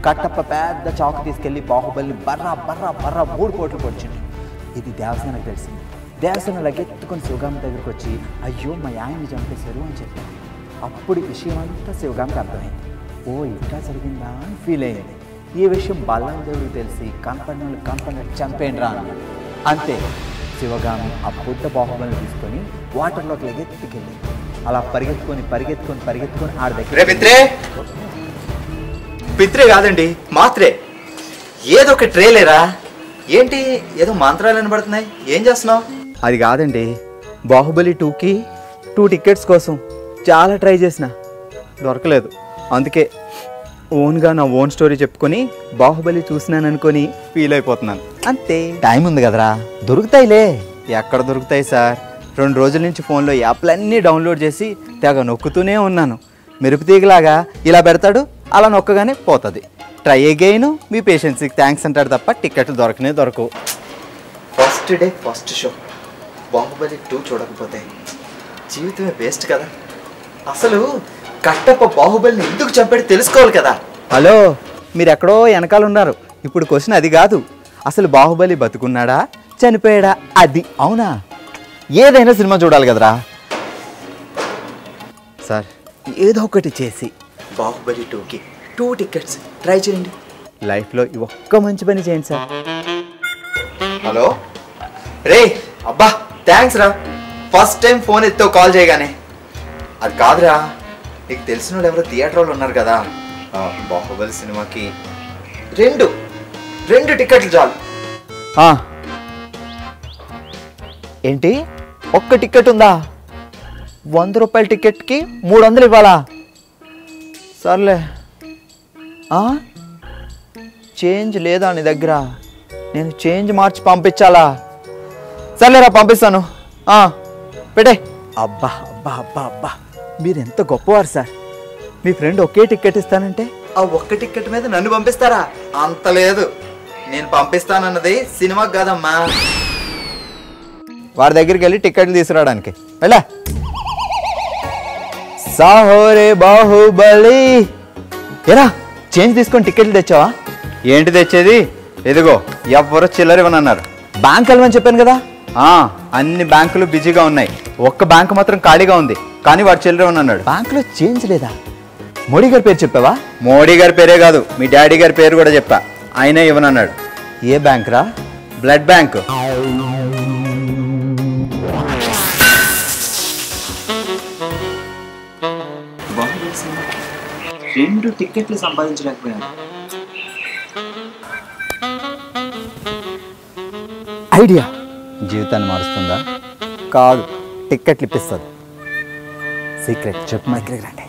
కట్టప్ప పెద్ద చాకు తీసుకెళ్ళి బాహుబలిని బర్రా బర్రా బర్రా 3 కోట్లు పొడిచింది. ఇది దేవసేనకు తెలిసింది. దేవసేన లగెత్తుకొని శివగామి దగ్గరికి వచ్చి అయ్యో మా ఆయన్ని చంపేశారు అని చెప్పింది. అప్పుడు విషయం అంతా శివగామికి అర్థమైంది. ఓ ఇట్లా జరిగిందా అని ఫీల్ అయ్యింది. ఈ విషయం బల్లాం దేవుడికి తెలిసి కనపడినట్టు చంపేయండి రా అన్నాడు. అంతే శివగామి ఆ బుడ్డ బాహుబలిని తీసుకొని వాటర్లోకి లగెత్తుకెళ్ళి అలా పరిగెత్తుకొని ఆడ దగ్గర పిత్రే కాదండి మాత్రే ఏదో ఒక ట్రైలేరా ఏంటి ఏదో మంత్రాలు వినబడుతున్నాయి ఏం చేస్తున్నావు? అది కాదండి బాహుబలి 2కి 2 టికెట్స్ కోసం చాలా ట్రై చేసిన దొరకలేదు. అందుకే ఓన్గా నా ఓన్ స్టోరీ చెప్పుకొని బాహుబలి చూసినాను అనుకొని ఫీల్ అయిపోతున్నాను. అంతే టైం ఉంది కదరా దొరుకుతాయిలే. ఎక్కడ దొరుకుతాయి సార్? 2 రోజుల నుంచి ఫోన్లో యాప్లన్నీ డౌన్లోడ్ చేసి తెగ నొక్కుతూనే ఉన్నాను. మెరుపుతీగలాగా ఇలా పెడతాడు అలా నొక్కగానే పోతుంది. ట్రై అగైన్ మీ పేషెన్సీకి థ్యాంక్స్ అంటాడు తప్ప టికెట్లు దొరకవు. First day first show Baahubali 2 చూడకపోతే జీవితమే వేస్ట్ కదా. అసలు కట్టప్ప బాహుబలిని ఎందుకు చంపాడు తెలుసుకోవాలి కదా. హలో మీరు ఎక్కడో వెనకాల ఉన్నారు. ఇప్పుడు క్వశ్చన్ అది కాదు. అసలు బాహుబలి బతుకున్నాడా చనిపోయాడా అది. అవునా? ఏదైనా సినిమా చూడాలి కదరా సార్. ఏదో ఒకటి చేసి బాహుబలి 2కి 2 టికెట్స్ ట్రై చేయండి. లైఫ్లో ఒక్క మంచి పని చేయండి సార్. హలో రే అబ్బా థ్యాంక్స్ రా. ఫస్ట్ టైం ఫోన్ ఎత్తావు కాల్ చేయగానే. అది కాదురా నీకు తెలిసిన వాళ్ళు ఎవరో థియేటర్ వాళ్ళు ఉన్నారు కదా బాహుబలి సినిమాకి 2 టికెట్లు చాలు. ఏంటి ఒక్క టికెట్ ఉందా? 100 రూపాయల టికెట్కి 300 ఇవ్వాలా? సర్లే. చేంజ్ లేదా నీ దగ్గర? నేను చేంజ్ మార్చి పంపించాలా? సర్లేరా పంపిస్తాను. పెట్టే. అబ్బా అబ్బా అబ్బా అబ్బా మీరు ఎంత గొప్పవారు సార్. మీ ఫ్రెండ్ ఒకే టికెట్ ఇస్తానంటే ఆ ఒక్క టికెట్ మీద నన్ను పంపిస్తారా? అంత లేదు. నేను పంపిస్తానన్నది సినిమాకి కాదమ్మా వాడి దగ్గరికి వెళ్ళి టికెట్లు తీసుకురావడానికి. వెళ్ళా సాహోరే బాహుబలి. ఎరా చేంజ్ తీసుకొని టికెట్లు తెచ్చావా? ఏంటి తెచ్చేది? ఎదిగో ఎవరో చిల్లర ఇవ్వనన్నారు. బ్యాంక్ వెళ్ళమని చెప్పాను కదా. అన్ని బ్యాంకులు బిజీగా ఉన్నాయి. ఒక్క బ్యాంకు మాత్రం ఖాళీగా ఉంది. కానీ వాడు చిల్లర ఇవ్వనన్నాడు. బ్యాంకులో చేంజ్ లేదా? మోడీ గారి పేరు చెప్పావా? మోడీ గారి పేరే కాదు మీ డాడీ గారి పేరు కూడా చెప్పా. ఆయనే ఇవ్వనన్నాడు. ఏ బ్యాంక్ రా? Blood bank. రెండు టికెట్లు సంపాదించలేకపోయాను. ఐడియా జీవితాన్ని మారుస్తుందా? కాదు, టిక్కెట్లు ఇప్పిస్తుంది. సీక్రెట్ చెప్పు. మా దగ్గరికి రండి.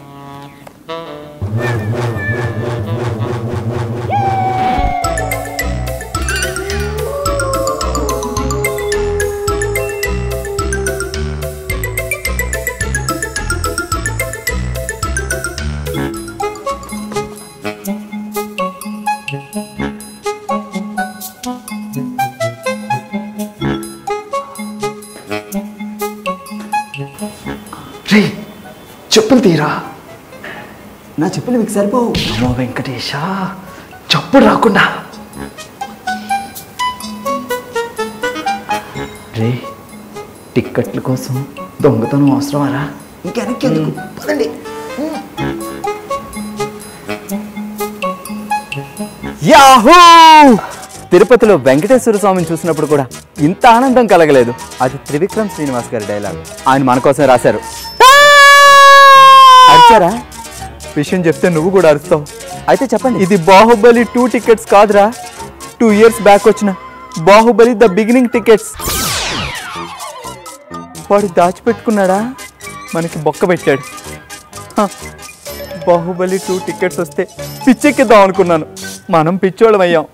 చెప్పులు తీరా. నా చెప్పులు మీకు సరిపోవు. నమో వెంకటేశ. చెప్పులు రాకుండా రే. టిక్కెట్ల కోసం దొంగతనం అవసరమారా? ఇంకెనక్కి ఎందుకు? పదండి. యాహూ! తిరుపతిలో వెంకటేశ్వర స్వామిని చూసినప్పుడు కూడా ఇంత ఆనందం కలగలేదు. అది త్రివిక్రమ్ శ్రీనివాస్ గారి డైలాగ్. ఆయన మన కోసం రాశారు. అరిచారా? విషయం చెప్తే నువ్వు కూడా అరుస్తావు. అయితే చెప్పండి. ఇది బాహుబలి 2 టికెట్స్ కాదురా, 2 years బ్యాక్ వచ్చిన బాహుబలి ద బిగినింగ్ టికెట్స్. వాడు దాచిపెట్టుకున్నాడా? మనకి బొక్క పెట్టాడు. బాహుబలి 2 టికెట్స్ వస్తే పిచ్చెక్కిద్దాం అనుకున్నాను. మనం పిచ్చోళ్ళం అయ్యాం.